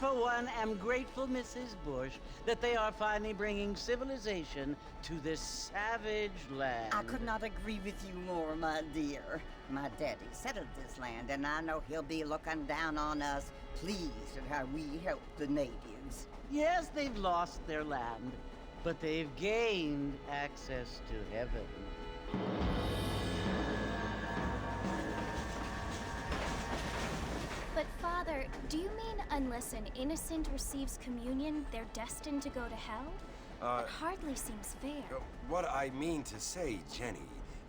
for one, am grateful, Mrs. Bush, that they are finally bringing civilization to this savage land. I could not agree with you more, my dear. My daddy settled this land, and I know he'll be looking down on us, pleased at how we help the natives. Yes, they've lost their land, but they've gained access to heaven. But Father, do you mean unless an innocent receives communion, they're destined to go to hell? That hardly seems fair. What I mean to say, Jenny,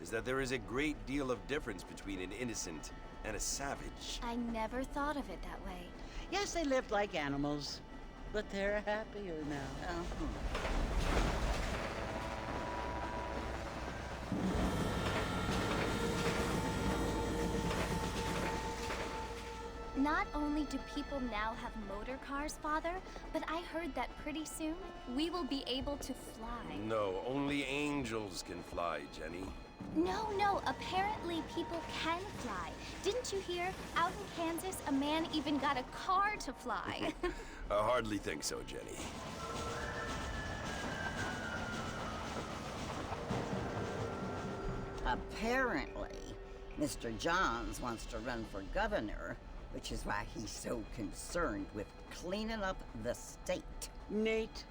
is that there is a great deal of difference between an innocent and a savage. I never thought of it that way. Yes, they lived like animals, but they're happier now. Not only do people now have motor cars, Father, but I heard that pretty soon we will be able to fly. No, only angels can fly, Jenny. No, apparently people can fly. Didn't you hear? Out in Kansas, a man even got a car to fly. I hardly think so, Jenny. Apparently, Mr. Johns wants to run for governor, which is why he's so concerned with cleaning up the state. Nate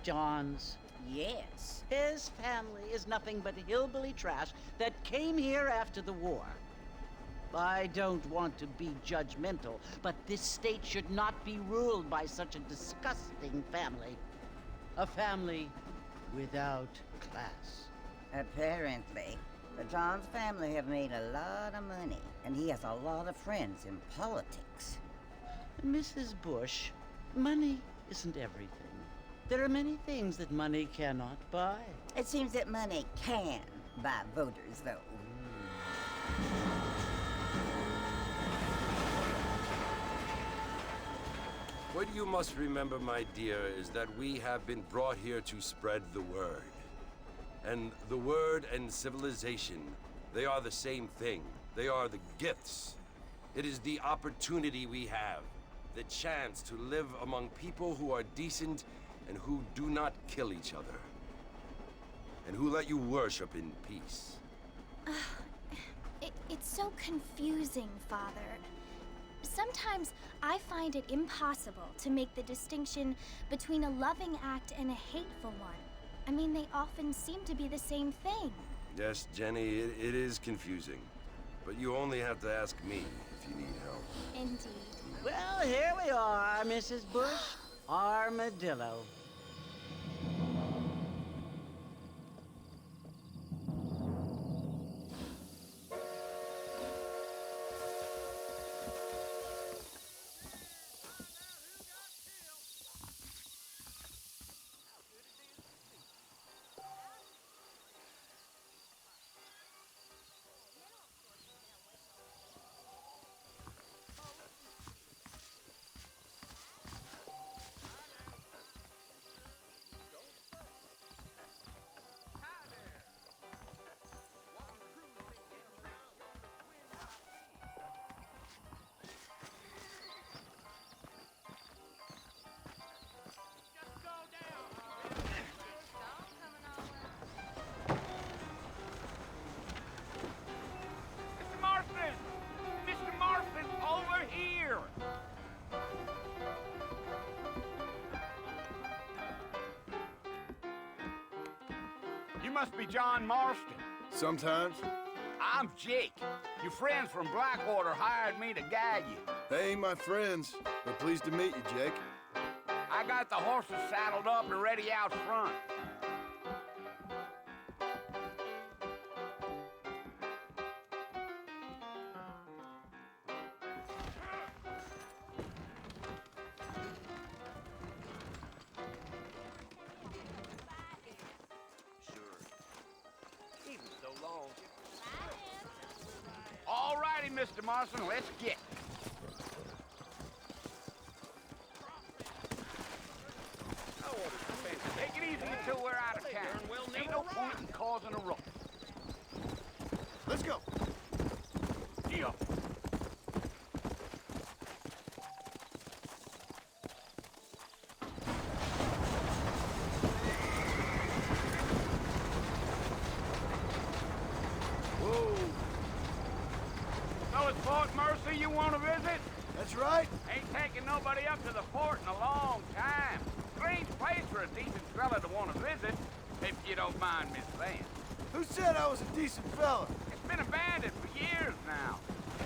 Johns. Yes. His family is nothing but hillbilly trash that came here after the war. I don't want to be judgmental, but this state should not be ruled by such a disgusting family. A family without class. Apparently. The Johns family have made a lot of money, and he has a lot of friends in politics. Mrs. Bush, money isn't everything. There are many things that money cannot buy. It seems that money can buy voters, though. What you must remember, my dear, is that we have been brought here to spread the word. And the word and civilization, they are the same thing. They are the gifts. It is the opportunity we have, the chance to live among people who are decent and who do not kill each other, and who let you worship in peace. It's so confusing, Father. Sometimes I find it impossible to make the distinction between a loving act and a hateful one. I mean, they often seem to be the same thing. Yes, Jenny, it is confusing. But you only have to ask me if you need help. Indeed. Well, here we are, Mrs. Bush. Armadillo. You must be John Marston. Sometimes. I'm Jake. Your friends from Blackwater hired me to guide you. They ain't my friends, but pleased to meet you, Jake. I got the horses saddled up and ready out front. All righty, Mr. Marston, let's get. Take it easy until we're out of town. Ain't no point in causing a rush. Let's go. Yeah. you want to visit? That's right. Ain't taking nobody up to the fort in a long time. Strange place for a decent fella to want to visit, if you don't mind me saying. Who said I was a decent fella? It's been abandoned for years now.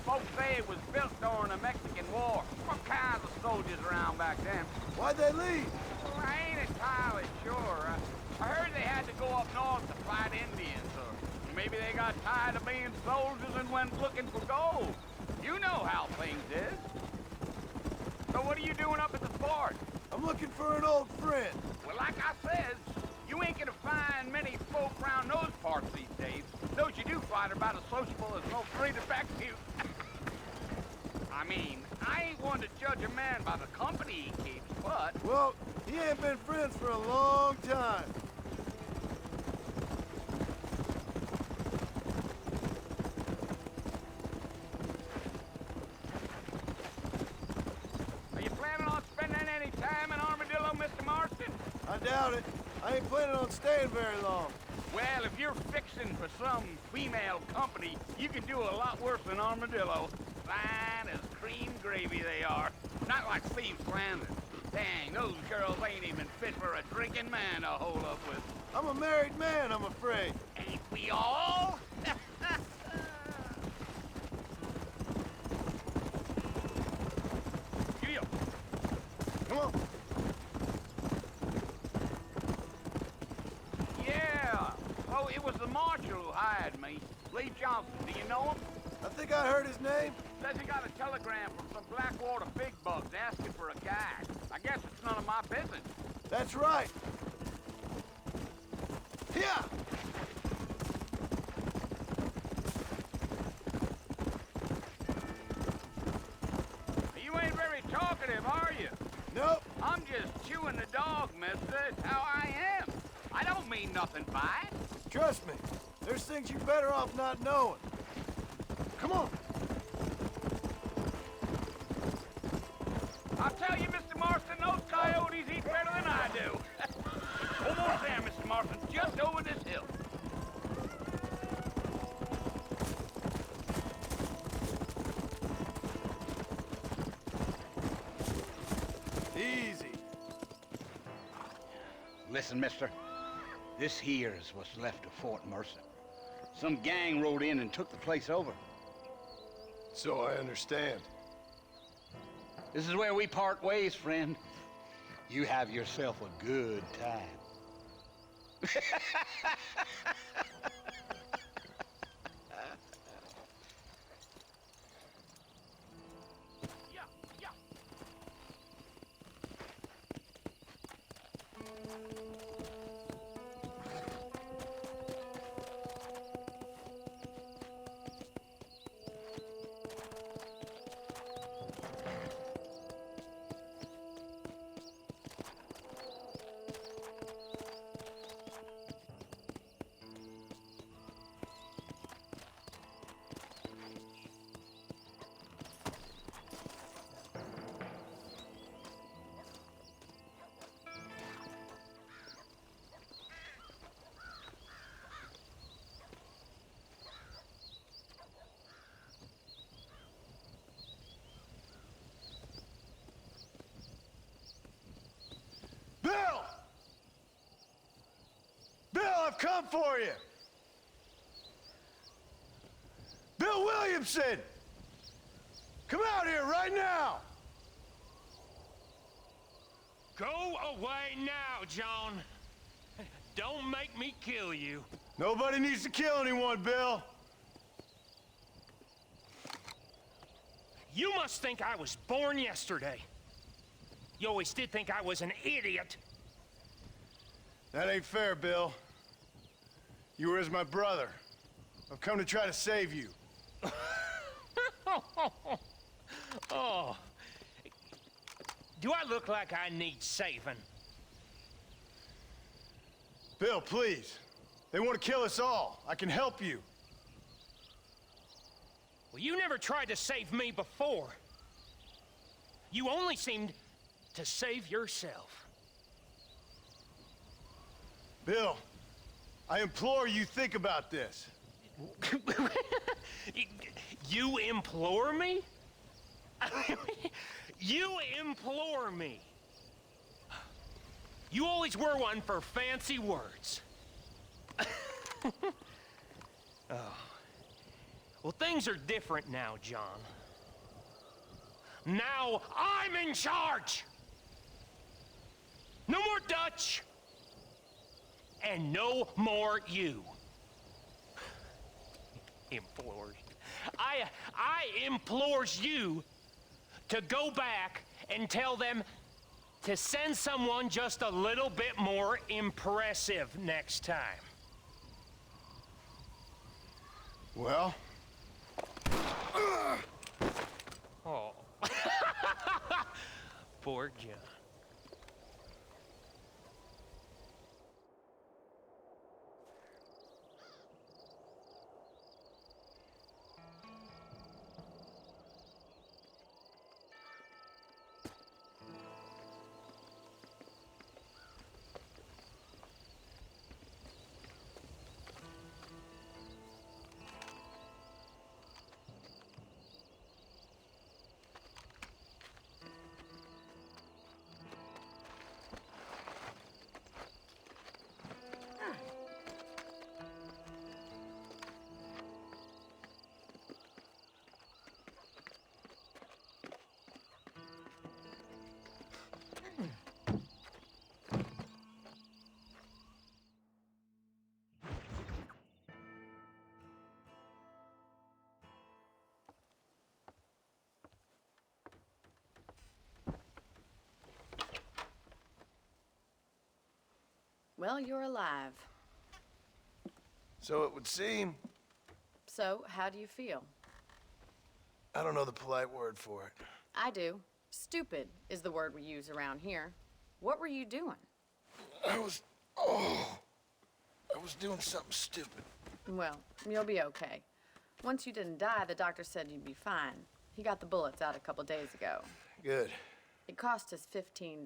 Folks say it was built during the Mexican War. What kinds of soldiers around back then? Why'd they leave? Well, I ain't entirely sure. I heard they had to go up north to fight Indians, or maybe they got tired of being soldiers and went looking for gold. You know how things is. So what are you doing up at the fort? I'm looking for an old friend. Well, like I said, you ain't gonna find many folk around those parts these days. Those you do find are about as sociable as no free to back you. I mean, I ain't one to judge a man by the company he keeps, but... Well, he ain't been friends for a long time. Are you planning on spending any time in Armadillo, Mr. Marston? I doubt it. I ain't planning on staying very long. Well, if you're fixing for some female company, you can do a lot worse than Armadillo. Fine as cream gravy they are. Not like Steve Flanders. Dang, those girls ain't even fit for a drinking man to hold up with. I'm a married man, I'm afraid. Ain't we all? Giddy up. Come on. Yeah. Oh, it was the marshal who hired me. Lee Johnson. Do you know him? I think I heard his name. Says he got a telegram from some Blackwater big bugs asking for a guy. I guess it's none of my business. That's right. Here! You ain't very talkative, are you? Nope. I'm just chewing the dog, mister. It's how I am. I don't mean nothing by it. Trust me. There's things you're better off not knowing. Come on. I'll tell you, Mr. Marston, those coyotes eat better than I do. Almost there, Mr. Marston, just over this hill. Easy. Listen, mister. This here is what's left of Fort Mercer. Some gang rode in and took the place over. So I understand. This is where we part ways, friend. You have yourself a good time. Bill! Bill, I've come for you! Bill Williamson! Come out here right now! Go away now, John. Don't make me kill you. Nobody needs to kill anyone, Bill. You must think I was born yesterday. You always did think I was an idiot. That ain't fair, Bill. You were as my brother. I've come to try to save you. Oh. Do I look like I need saving? Bill, please. They want to kill us all. I can help you. Well, you never tried to save me before. You only seemed to save yourself. Bill, I implore you think about this. You implore me? You implore me. You always were one for fancy words. Oh. Well, things are different now, John. Now I'm in charge! No more Dutch! And no more you. Implores. I implores you to go back and tell them to send someone just a little bit more impressive next time. Well? Oh. Poor John. Well, you're alive. So it would seem. So, how do you feel? I don't know the polite word for it. I do. Stupid is the word we use around here. What were you doing? I was doing something stupid. Well, you'll be okay. Once you didn't die, the doctor said you'd be fine. He got the bullets out a couple days ago. Good. It cost us $15.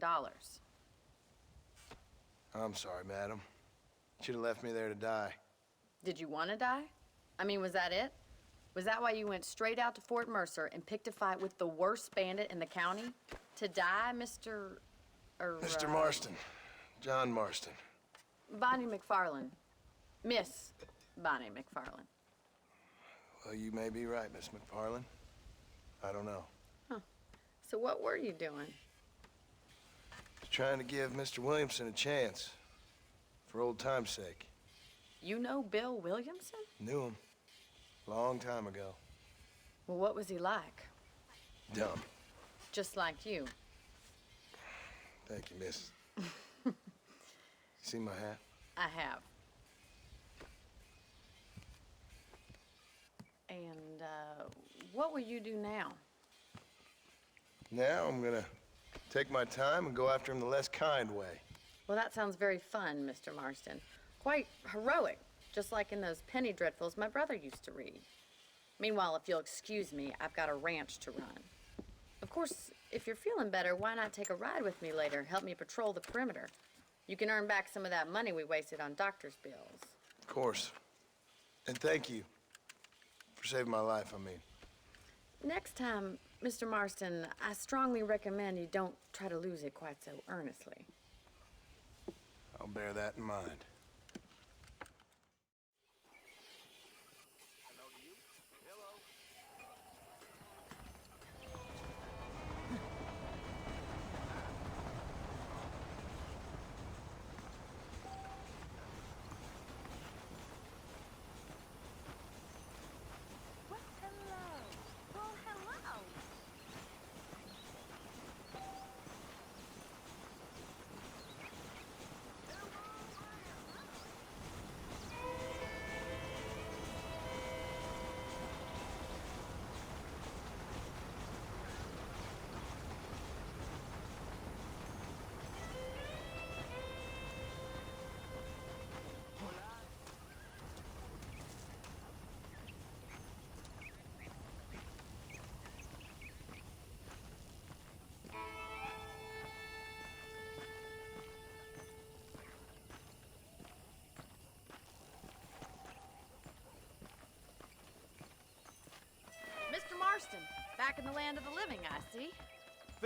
I'm sorry, madam. Should have left me there to die. Did you want to die? I mean, was that it? Was that why you went straight out to Fort Mercer and picked a fight with the worst bandit in the county? To die, Mr. Mr. Marston. John Marston. Bonnie McFarland. Miss Bonnie McFarland. Well, you may be right, Miss McFarland. I don't know. So what were you doing? Just trying to give Mr. Williamson a chance. For old time's sake. You know Bill Williamson? Knew him. Long time ago. Well, what was he like? Dumb. Just like you. Thank you, miss. You see my hat? I have. And, what will you do now? Now I'm gonna take my time and go after him the less kind way. Well, that sounds very fun, Mr. Marston. Quite heroic, just like in those penny dreadfuls my brother used to read. Meanwhile, if you'll excuse me, I've got a ranch to run. Of course, if you're feeling better, why not take a ride with me later? Help me patrol the perimeter. You can earn back some of that money we wasted on doctor's bills. Of course. And thank you for saving my life, I mean. Next time, Mr. Marston, I strongly recommend you don't try to lose it quite so earnestly. I'll bear that in mind.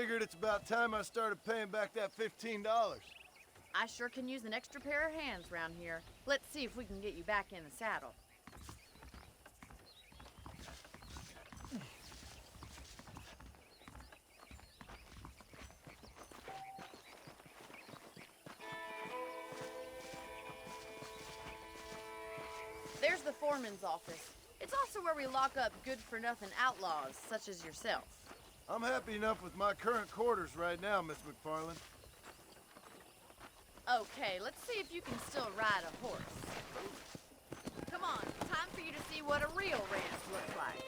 figured it's about time I started paying back that $15. I sure can use an extra pair of hands around here. Let's see if we can get you back in the saddle. There's the foreman's office. It's also where we lock up good-for-nothing outlaws, such as yourself. I'm happy enough with my current quarters right now, Miss McFarland. Okay, let's see if you can still ride a horse. Come on, time for you to see what a real ranch looks like.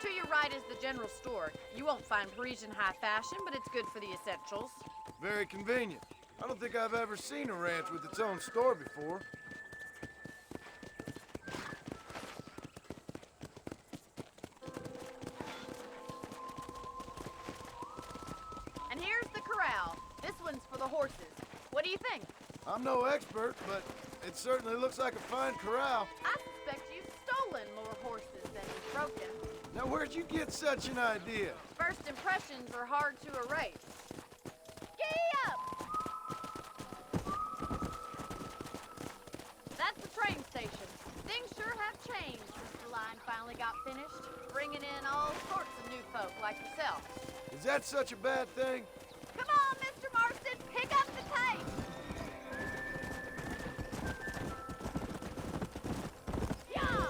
To your right is the general store. You won't find Parisian high fashion, but it's good for the essentials. Very convenient. I don't think I've ever seen a ranch with its own store before. And here's the corral. This one's for the horses. What do you think? I'm no expert, but it certainly looks like a fine corral. I suspect you've stolen more horses than you've broken. Now, where'd you get such an idea? First impressions are hard to erase. Giddy up! That's the train station. Things sure have changed since the line finally got finished, bringing in all sorts of new folk like yourself. Is that such a bad thing? Come on, Mr. Marston, pick up the pace! Yeah!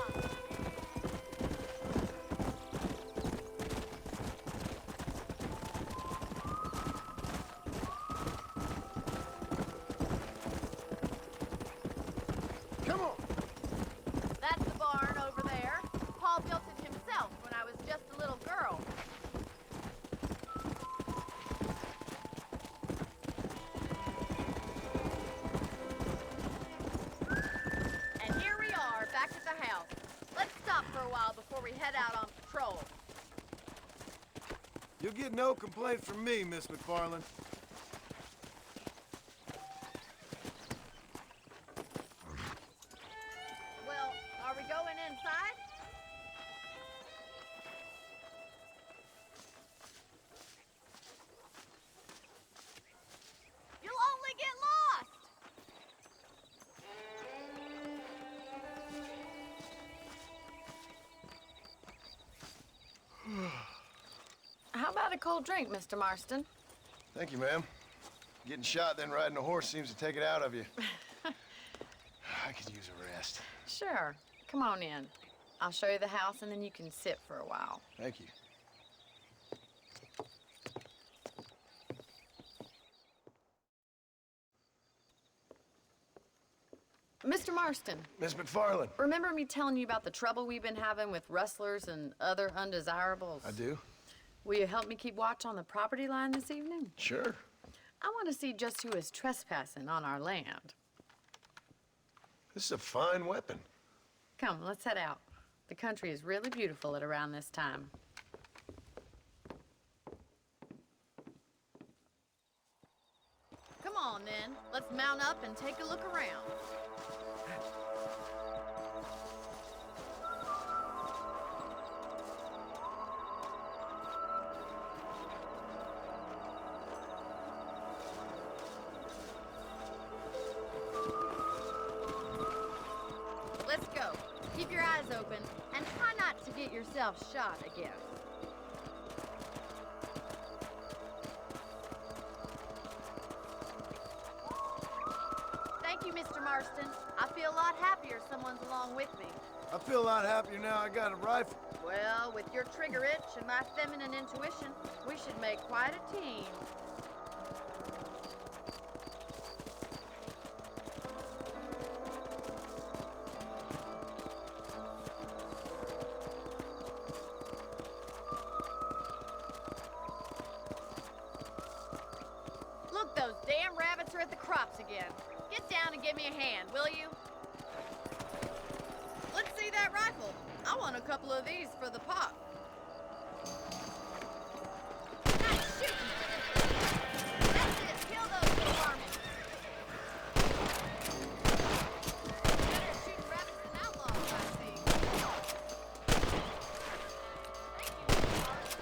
Come on! That's the barn over there. Paul built it himself when I was just a little girl. And here we are, back at the house. Let's stop for a while before we head out on patrol. You'll get no complaints from me, Miss McFarland. Well, are we going inside? You'll only get lost! How about a cold drink, Mr. Marston? Thank you, ma'am. Getting shot, then riding a horse seems to take it out of you. I could use a rest. Sure. Come on in. I'll show you the house, and then you can sit for a while. Thank you. Mr. Marston, Miss McFarland. remember me telling you about the trouble we've been having with rustlers and other undesirables? I do? Will you help me keep watch on the property line this evening? Sure. I want to see just who is trespassing on our land. This is a fine weapon. Come, let's head out. The country is really beautiful at around this time. Come on, then. Let's mount up and take a look around. Let's go. Keep your eyes open and try not to get yourself shot again. Thank you, Mr. Marston. I feel a lot happier someone's along with me. I feel a lot happier now I got a rifle. Well, with your trigger itch and my feminine intuition, we should make quite a team. Look, those damn rabbits are at the crops again. Get down and give me a hand, will you? Let's see that rifle. I want a couple of these for the pop. Nice shooting! That's it! Kill those little varmints! Better shoot rabbits than outlaws, I see. Thank you, Mr. Martin.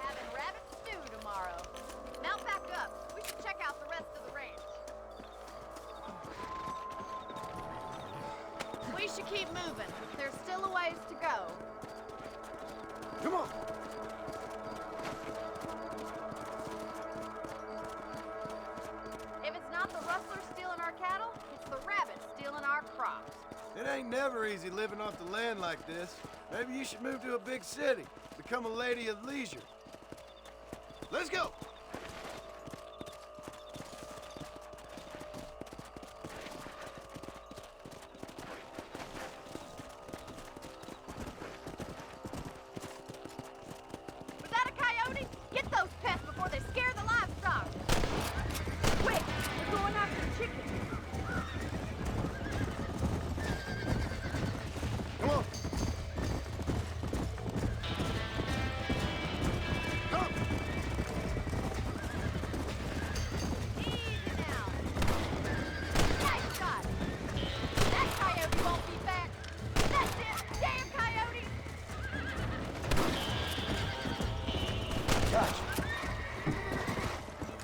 Having rabbit stew tomorrow. Mount back up. We should check out the rest of the ranch. We should keep moving. There's still a ways to go. Come on. If it's not the rustlers stealing our cattle, it's the rabbits stealing our crops. It ain't never easy living off the land like this. Maybe you should move to a big city. Become a lady of leisure. Let's go! Was that a coyote? Get those pests before they scare the livestock. Quick, we're going after the chickens. Come on! Come! Easy now. Nice shot. That coyote won't be back. That's it. Damn coyote. Gotcha.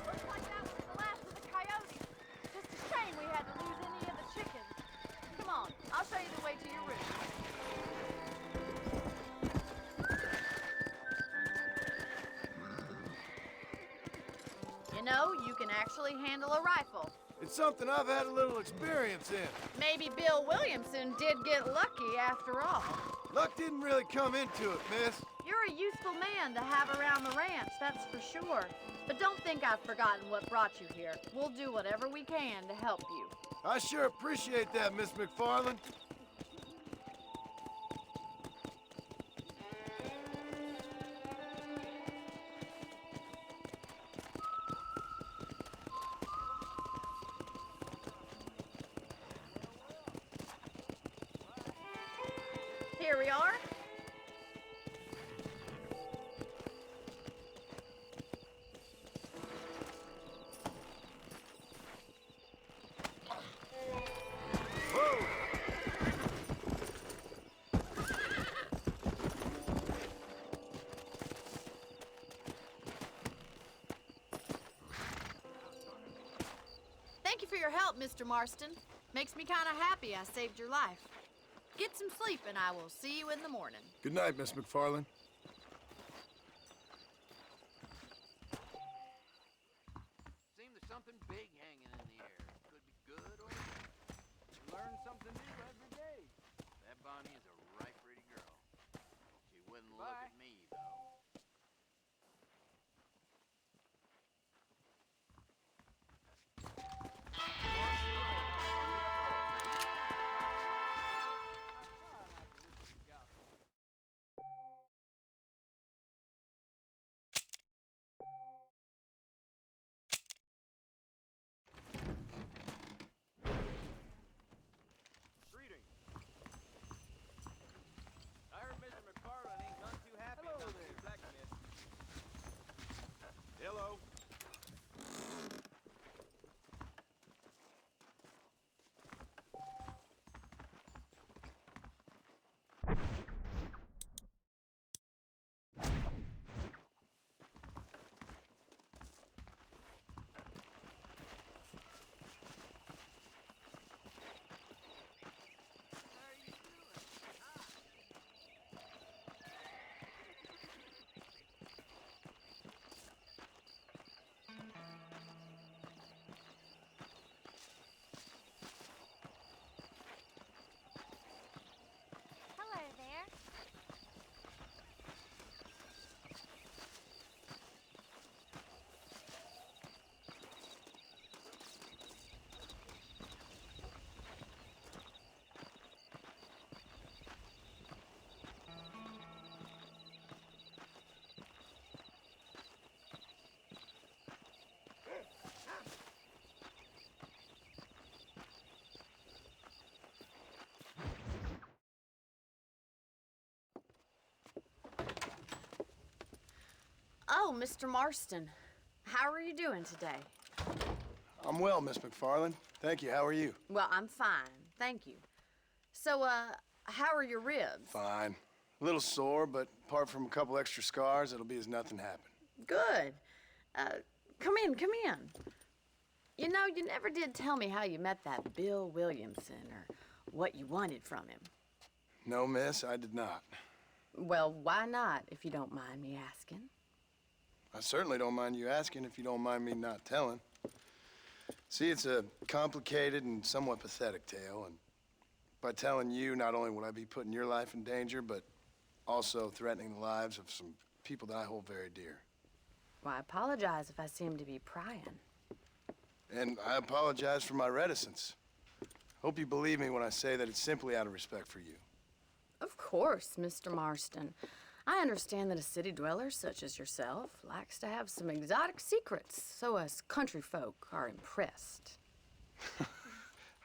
Looks like that was the last of the coyotes. Just a shame we had to lose any of the chickens. Come on, I'll show you the way to your room. You know, you can actually handle a rifle. It's something I've had a little experience in. Maybe Bill Williamson did get lucky after all. Luck didn't really come into it, miss. You're a useful man to have around the ranch, that's for sure. But don't think I've forgotten what brought you here. We'll do whatever we can to help you. I sure appreciate that, Miss McFarland. Here we are. Whoa! Thank you for your help, Mr. Marston. Makes me kind of happy I saved your life. Get some sleep and I will see you in the morning. Good night, Miss McFarland. Seems there's something big hanging in the air. Could be good or bad. Learn something new every day. That Bonnie is a right pretty girl. She wouldn't look at me, though. Greetings. Oh, Mr. Marston. How are you doing today? I'm well, Miss McFarland. Thank you. How are you? Well, I'm fine. Thank you. So, how are your ribs? Fine. A little sore, but apart from a couple extra scars, it'll be as nothing happened. Good. Come in, come in. You know, you never did tell me how you met that Bill Williamson or what you wanted from him. No, miss, I did not. Well, why not, if you don't mind me asking? I certainly don't mind you asking if you don't mind me not telling. See, it's a complicated and somewhat pathetic tale, and by telling you, not only would I be putting your life in danger, but also threatening the lives of some people that I hold very dear. Well, I apologize if I seem to be prying. And I apologize for my reticence. Hope you believe me when I say that it's simply out of respect for you. Of course, Mr. Marston. I understand that a city dweller such as yourself likes to have some exotic secrets, so us country folk are impressed.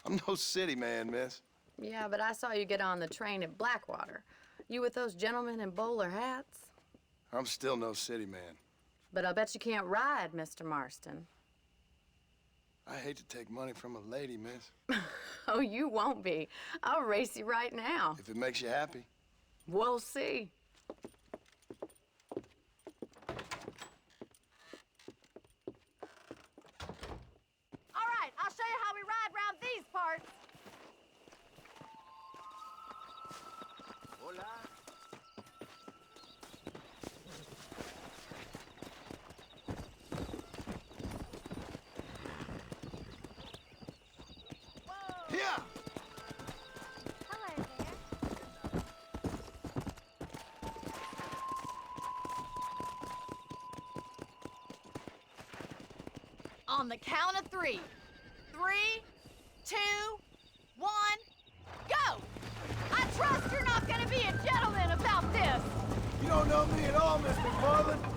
I'm no city man, miss. Yeah, but I saw you get on the train at Blackwater. You with those gentlemen in bowler hats? I'm still no city man. But I bet you can't ride, Mr. Marston. I hate to take money from a lady, miss. Oh, you won't be. I'll race you right now. If it makes you happy. We'll see. All right, I'll show you how we ride round these parts. Hola. Yeah! Hello there. On the count of 3. 3, 2, 1, go! I trust you're not gonna be a gentleman about this. You don't know me at all, Miss McFarland.